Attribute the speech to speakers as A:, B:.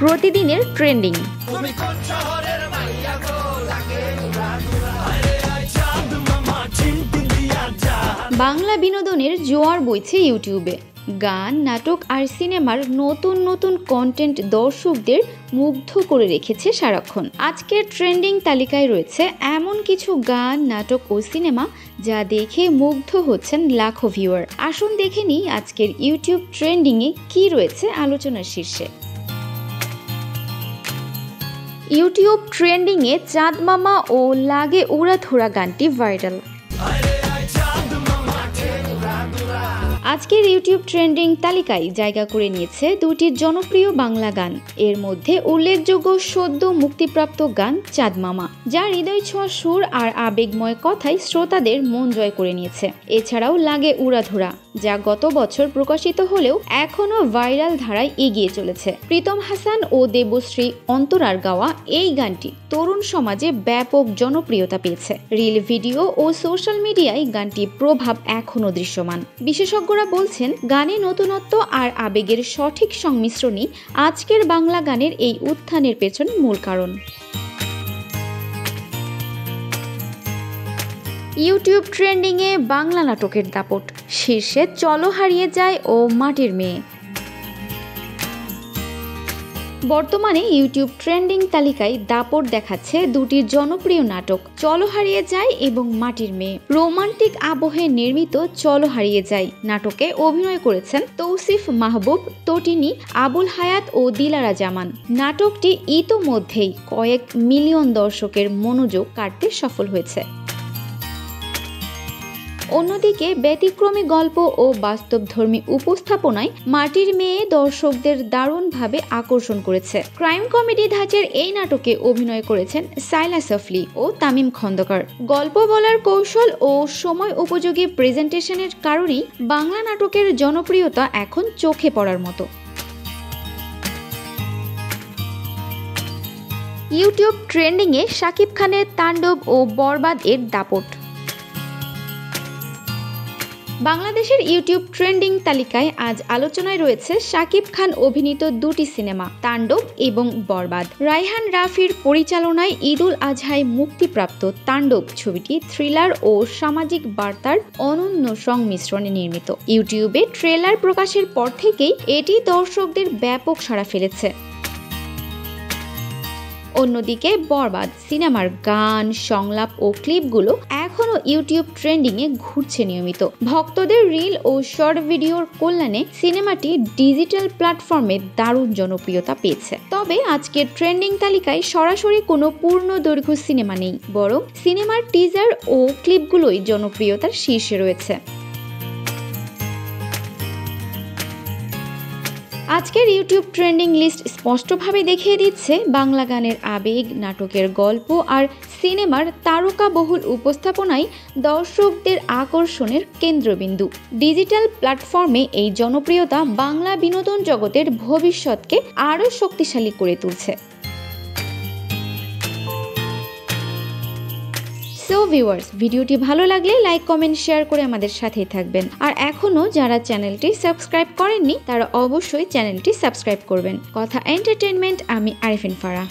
A: প্রতিদিনের ট্রেন্ডিং। বাংলা বিনোদনের জোয়ার বইছে ইউটিউবে। গান, নাটক আর সিনেমার নতুন নতুন কন্টেন্ট দর্শকদের মুগ্ধ করে রেখেছে সারাক্ষণ। আজকের ট্রেন্ডিং তালিকায় রয়েছে এমন কিছু গান, নাটক ও সিনেমা যা দেখে মুগ্ধ হচ্ছেন লাখো ভিউয়ার। আসুন দেখে নিই আজকের ইউটিউব ট্রেন্ডিংয়ে কি রয়েছে আলোচনার শীর্ষে। ইউটিউব ট্রেন্ডিংয়ে চাঁদ মামা ও লাগে উড়াধুরা গানটি ভাইরাল। আজকের ইউটিউব ট্রেন্ডিং তালিকায় জায়গা করে নিয়েছে দুটি জনপ্রিয় বাংলা গান। এর মধ্যে উল্লেখযোগ্য সদ্য মুক্তিপ্রাপ্ত গান চাঁদ মামা, যা হৃদয় ছোঁয়া সুর আর আবেগময় কথায় শ্রোতাদের মন জয় করে নিয়েছে। এছাড়াও লাগে উড়াধুরা, যা গত বছর প্রকাশিত হলেও এখনও ভাইরাল ধারায় এগিয়ে চলেছে। প্রীতম হাসান ও দেবশ্রী অন্তরার গাওয়া এই গানটি তরুণ সমাজে ব্যাপক জনপ্রিয়তা পেয়েছে। রিল ভিডিও ও সোশ্যাল মিডিয়ায় গানটির প্রভাব এখনও দৃশ্যমান। বিশেষজ্ঞরা বলছেন, গানে নতুনত্ব আর আবেগের সঠিক সংমিশ্রণই আজকের বাংলা গানের এই উত্থানের পেছনে মূল কারণ। ইউটিউব ট্রেন্ডিংয়ে বাংলা নাটকের দাপট, শীর্ষে চলো হারিয়ে যায় ও মাটির মেয়ে। বর্তমানে ইউটিউব ট্রেন্ডিং তালিকায় দাপট দেখাচ্ছে দুটি জনপ্রিয় নাটক, চলো হারিয়ে যায় এবং মাটির মেয়ে। রোমান্টিক আবহে নির্মিত চলো হারিয়ে যায় নাটকে অভিনয় করেছেন তৌসিফ মাহবুব, তটিনী, আবুল হায়াত ও দিলারা জামান। নাটকটি ইতোমধ্যেই কয়েক মিলিয়ন দর্শকের মনোযোগ কাড়তে সফল হয়েছে। অন্যদিকে ব্যতিক্রমী গল্প ও বাস্তবধর্মী উপস্থাপনায় মাটির মেয়ে দর্শকদের দারুণভাবে আকর্ষণ করেছে। ক্রাইম কমেডি ধাঁচের এই নাটকে অভিনয় করেছেন সাইলা সফলি ও তামিম খন্দকার। গল্প বলার কৌশল ও সময় উপযোগী প্রেজেন্টেশনের কারণেই বাংলা নাটকের জনপ্রিয়তা এখন চোখে পড়ার মতো। ইউটিউব ট্রেন্ডিংয়ে শাকিব খানের তাণ্ডব ও বরবাদ এর দাপট। বাংলাদেশের ইউটিউব ট্রেন্ডিং তালিকায় আজ আলোচনায় রয়েছে শাকিব খান অভিনীত দুটি সিনেমা, তাণ্ডব এবং বরবাদ। রায়হান রাফির পরিচালনায় ঈদুল আজহায় মুক্তিপ্রাপ্ত তাণ্ডব ছবিটি থ্রিলার ও সামাজিক বার্তার অনন্য সংমিশ্রণে নির্মিত। ইউটিউবে ট্রেলার প্রকাশের পর থেকেই এটি দর্শকদের ব্যাপক সাড়া ফেলেছে। অন্যদিকে বরবাদ সিনেমার গান, সংলাপ ও ক্লিপগুলো এখনও ইউটিউব ট্রেন্ডিংয়ে ঘুরছে নিয়মিত। ভক্তদের রিল ও শর্ট ভিডিওর কল্যাণে সিনেমাটি ডিজিটাল প্ল্যাটফর্মে দারুণ জনপ্রিয়তা পেয়েছে। তবে আজকের ট্রেন্ডিং তালিকায় সরাসরি কোনো পূর্ণ দৈর্ঘ্য সিনেমা নেই, বরং সিনেমার টিজার ও ক্লিপগুলোই জনপ্রিয়তার শীর্ষে রয়েছে। আজকের ইউটিউব ট্রেন্ডিং লিস্ট স্পষ্টভাবে দেখিয়ে দিচ্ছে বাংলা গানের আবেগ, নাটকের গল্প আর সিনেমার তারকাবহুল উপস্থাপনায় দর্শকদের আকর্ষণের কেন্দ্রবিন্দু। ডিজিটাল প্ল্যাটফর্মে এই জনপ্রিয়তা বাংলা বিনোদন জগতের ভবিষ্যৎকে আরও শক্তিশালী করে তুলছে। সো ভিউয়ার্স, ভিডিওটি ভালো লাগলে লাইক, কমেন্ট, শেয়ার করে আমাদের সাথেই থাকবেন। আর এখনও যারা চ্যানেলটি সাবস্ক্রাইব করেননি তারা অবশ্যই চ্যানেলটি সাবস্ক্রাইব করবেন। কথা এন্টারটেইনমেন্ট, আমি আরিফিন ফারাহ।